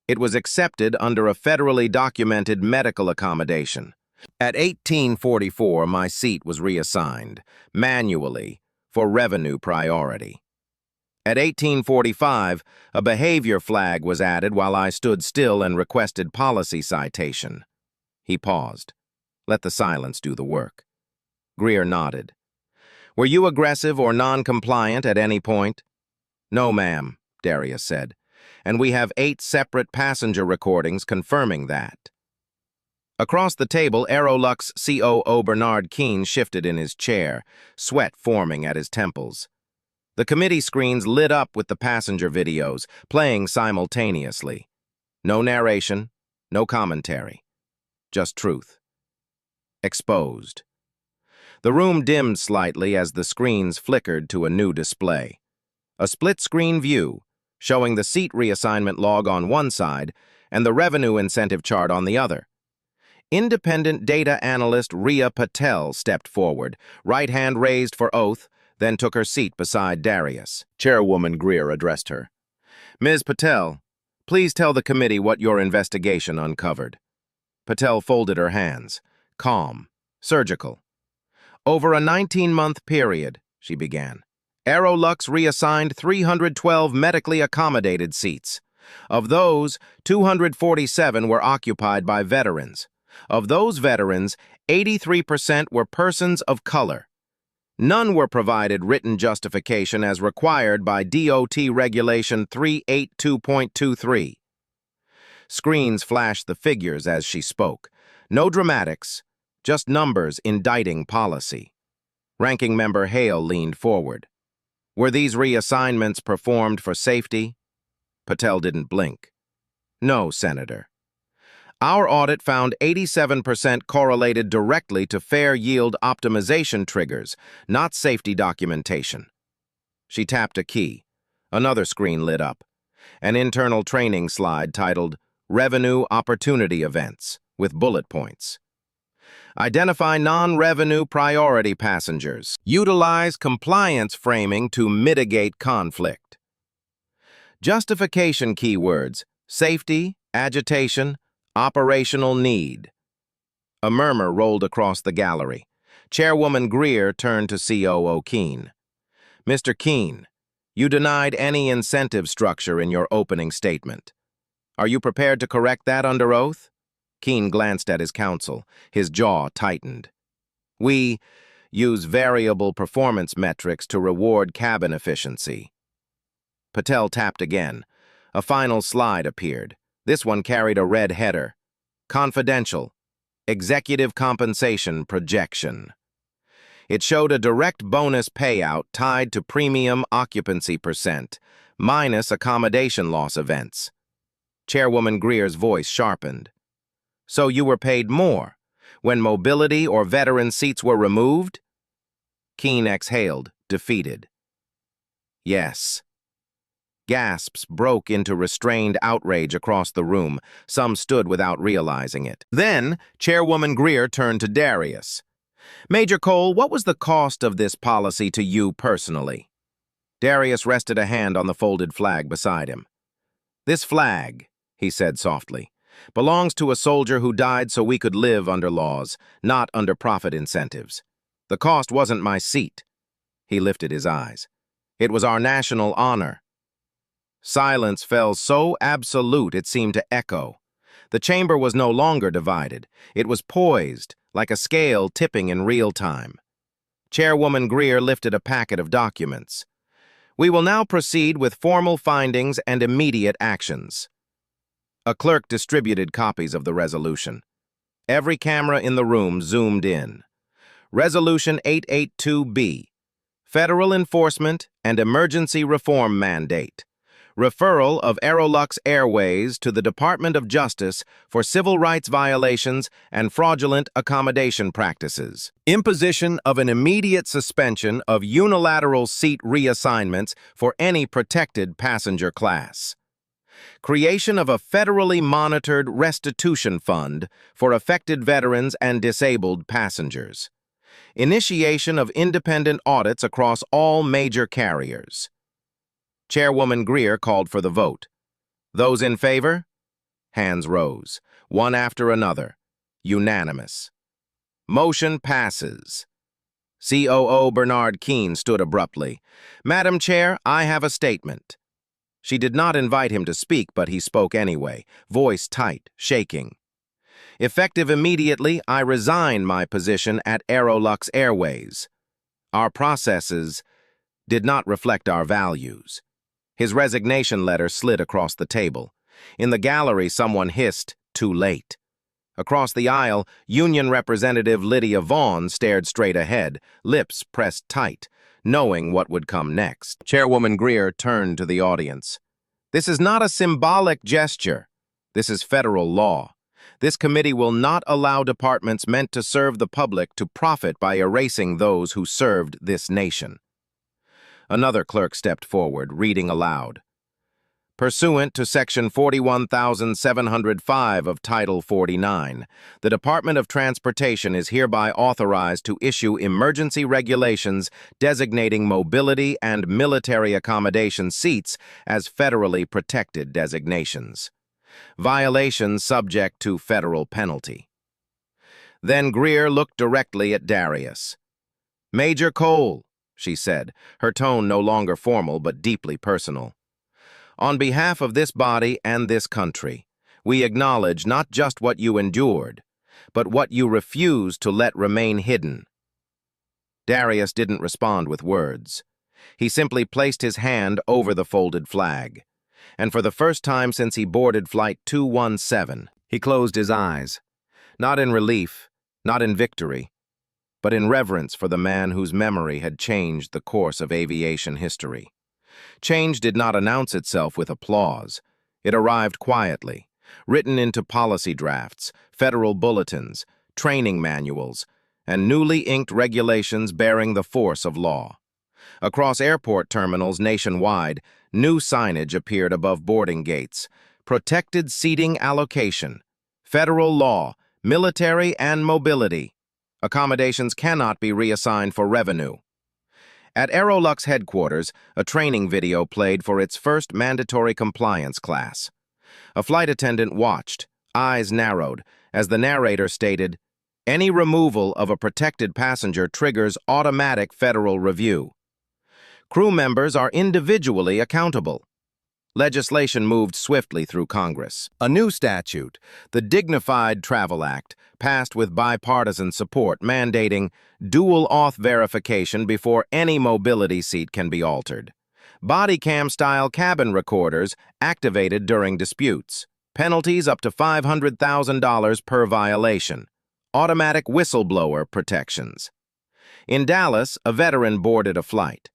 It was accepted under a federally documented medical accommodation. At 18:44, my seat was reassigned, manually, for revenue priority. At 18:45, a behavior flag was added while I stood still and requested policy citation." He paused. Let the silence do the work. Greer nodded. "Were you aggressive or non-compliant at any point?" "No, ma'am," Darius said, "and we have 8 separate passenger recordings confirming that." Across the table, Aerolux COO Bernard Keene shifted in his chair, sweat forming at his temples. The committee screens lit up with the passenger videos, playing simultaneously. No narration, no commentary. Just truth. Exposed. The room dimmed slightly as the screens flickered to a new display. A split-screen view, showing the seat reassignment log on one side and the revenue incentive chart on the other. Independent data analyst Rhea Patel stepped forward, right hand raised for oath, then took her seat beside Darius. Chairwoman Greer addressed her. "Ms. Patel, please tell the committee what your investigation uncovered." Patel folded her hands, calm, surgical. "Over a 19-month period," she began, Aerolux reassigned 312 medically accommodated seats. Of those, 247 were occupied by veterans. Of those veterans, 83% were persons of color. None were provided written justification as required by DOT Regulation 382.23. Screens flashed the figures as she spoke. No dramatics, just numbers indicting policy. Ranking Member Hale leaned forward. Were these reassignments performed for safety? Patel didn't blink. No, Senator. Our audit found 87% correlated directly to fair yield optimization triggers, not safety documentation. She tapped a key. Another screen lit up. An internal training slide titled Revenue Opportunity Events, with bullet points. Identify non-revenue priority passengers. Utilize compliance framing to mitigate conflict. Justification keywords: safety, agitation, operational need. A murmur rolled across the gallery. Chairwoman Greer turned to COO Keene. Mr. Keene, you denied any incentive structure in your opening statement. Are you prepared to correct that under oath? Keene glanced at his counsel. His jaw tightened. We use variable performance metrics to reward cabin efficiency. Patel tapped again. A final slide appeared. This one carried a red header. Confidential. Executive compensation projection. It showed a direct bonus payout tied to premium occupancy percent, minus accommodation loss events. Chairwoman Greer's voice sharpened. So you were paid more when mobility or veteran seats were removed? Keene exhaled, defeated. Yes. Gasps broke into restrained outrage across the room. Some stood without realizing it. Then, Chairwoman Greer turned to Darius. Major Cole, what was the cost of this policy to you personally? Darius rested a hand on the folded flag beside him. This flag, he said softly, belongs to a soldier who died so we could live under laws, not under profit incentives. The cost wasn't my seat. He lifted his eyes. It was our national honor. Silence fell so absolute it seemed to echo. The chamber was no longer divided. It was poised, like a scale tipping in real time. Chairwoman Greer lifted a packet of documents. We will now proceed with formal findings and immediate actions. A clerk distributed copies of the resolution. Every camera in the room zoomed in. Resolution 882B. Federal Enforcement and Emergency Reform Mandate. Referral of Aerolux Airways to the Department of Justice for civil rights violations and fraudulent accommodation practices. Imposition of an immediate suspension of unilateral seat reassignments for any protected passenger class. Creation of a federally monitored restitution fund for affected veterans and disabled passengers. Initiation of independent audits across all major carriers. Chairwoman Greer called for the vote. Those in favor? Hands rose, one after another. Unanimous. Motion passes. COO Bernard Keene stood abruptly. Madam Chair, I have a statement. She did not invite him to speak, but he spoke anyway, voice tight, shaking. Effective immediately, I resign my position at Aerolux Airways. Our processes did not reflect our values. His resignation letter slid across the table. In the gallery, someone hissed, "Too late." Across the aisle, Union Representative Lydia Vaughn stared straight ahead, lips pressed tight, knowing what would come next. Chairwoman Greer turned to the audience. This is not a symbolic gesture. This is federal law. This committee will not allow departments meant to serve the public to profit by erasing those who served this nation. Another clerk stepped forward, reading aloud. Pursuant to Section 41,705 of Title 49, the Department of Transportation is hereby authorized to issue emergency regulations designating mobility and military accommodation seats as federally protected designations. Violations subject to federal penalty. Then Greer looked directly at Darius. Major Cole, she said, her tone no longer formal but deeply personal. On behalf of this body and this country, we acknowledge not just what you endured, but what you refused to let remain hidden. Darius didn't respond with words. He simply placed his hand over the folded flag, and for the first time since he boarded Flight 217, he closed his eyes, not in relief, not in victory, but in reverence for the man whose memory had changed the course of aviation history. Change did not announce itself with applause. It arrived quietly, written into policy drafts, federal bulletins, training manuals, and newly inked regulations bearing the force of law. Across airport terminals nationwide, new signage appeared above boarding gates: protected seating allocation, federal law, military and mobility. Accommodations cannot be reassigned for revenue. At Aerolux headquarters, a training video played for its first mandatory compliance class. A flight attendant watched, eyes narrowed, as the narrator stated, "Any removal of a protected passenger triggers automatic federal review. Crew members are individually accountable." Legislation moved swiftly through Congress. A new statute, the Dignified Travel Act, passed with bipartisan support, mandating dual auth verification before any mobility seat can be altered. Body cam-style cabin recorders activated during disputes. Penalties up to $500,000 per violation. Automatic whistleblower protections. In Dallas, a veteran boarded a flight.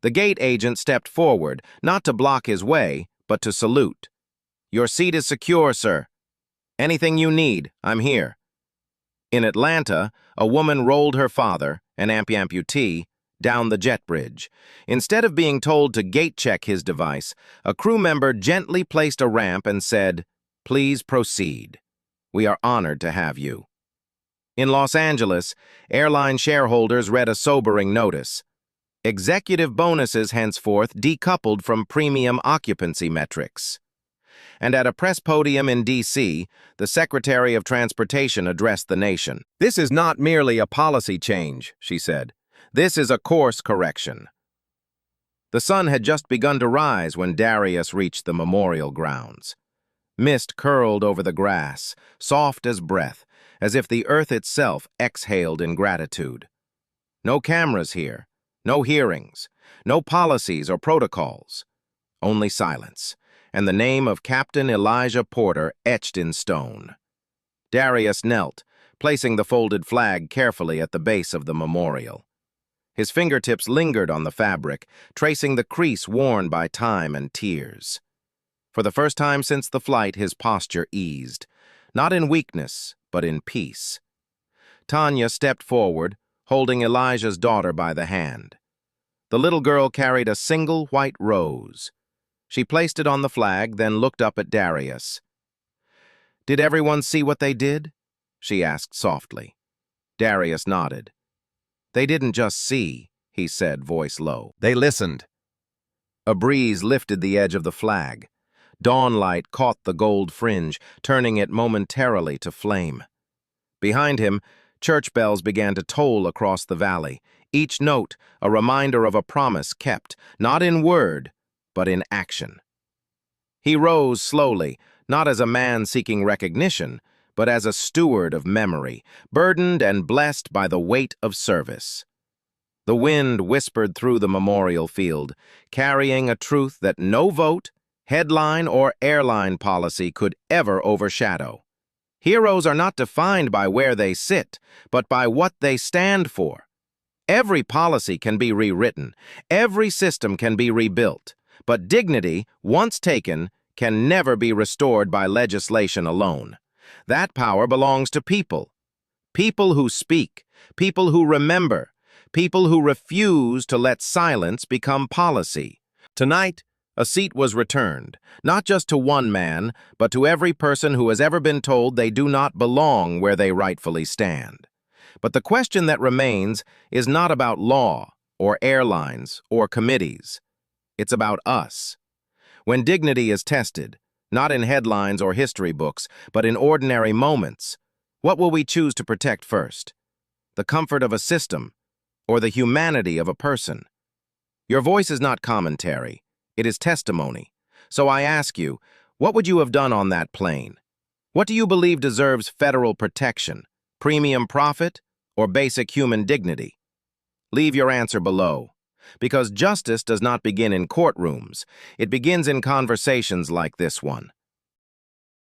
The gate agent stepped forward, not to block his way, but to salute. "Your seat is secure, sir. Anything you need, I'm here." In Atlanta, a woman rolled her father, an amputee, down the jet bridge. Instead of being told to gate-check his device, a crew member gently placed a ramp and said, "Please proceed. We are honored to have you." In Los Angeles, airline shareholders read a sobering notice: executive bonuses henceforth decoupled from premium occupancy metrics. And at a press podium in D.C., the Secretary of Transportation addressed the nation. "This is not merely a policy change," she said. "This is a course correction." The sun had just begun to rise when Darius reached the memorial grounds. Mist curled over the grass, soft as breath, as if the earth itself exhaled in gratitude. No cameras here. No hearings, no policies or protocols, only silence, and the name of Captain Elijah Porter etched in stone. Darius knelt, placing the folded flag carefully at the base of the memorial. His fingertips lingered on the fabric, tracing the crease worn by time and tears. For the first time since the flight, his posture eased, not in weakness, but in peace. Tanya stepped forward, holding Elijah's daughter by the hand. The little girl carried a single white rose. She placed it on the flag, then looked up at Darius. "Did everyone see what they did?" she asked softly. Darius nodded. "They didn't just see," he said, voice low. "They listened." A breeze lifted the edge of the flag. Dawnlight caught the gold fringe, turning it momentarily to flame. Behind him, church bells began to toll across the valley, each note a reminder of a promise kept, not in word, but in action. He rose slowly, not as a man seeking recognition, but as a steward of memory, burdened and blessed by the weight of service. The wind whispered through the memorial field, carrying a truth that no vote, headline, or airline policy could ever overshadow. Heroes are not defined by where they sit, but by what they stand for. Every policy can be rewritten, every system can be rebuilt, but dignity, once taken, can never be restored by legislation alone. That power belongs to people. People who speak, people who remember, people who refuse to let silence become policy. Tonight, a seat was returned, not just to one man, but to every person who has ever been told they do not belong where they rightfully stand. But the question that remains is not about law, or airlines, or committees. It's about us. When dignity is tested, not in headlines or history books, but in ordinary moments, what will we choose to protect first? The comfort of a system, or the humanity of a person? Your voice is not commentary. It is testimony. So I ask you, what would you have done on that plane? What do you believe deserves federal protection? Premium profit or basic human dignity? Leave your answer below. Because justice does not begin in courtrooms. It begins in conversations like this one.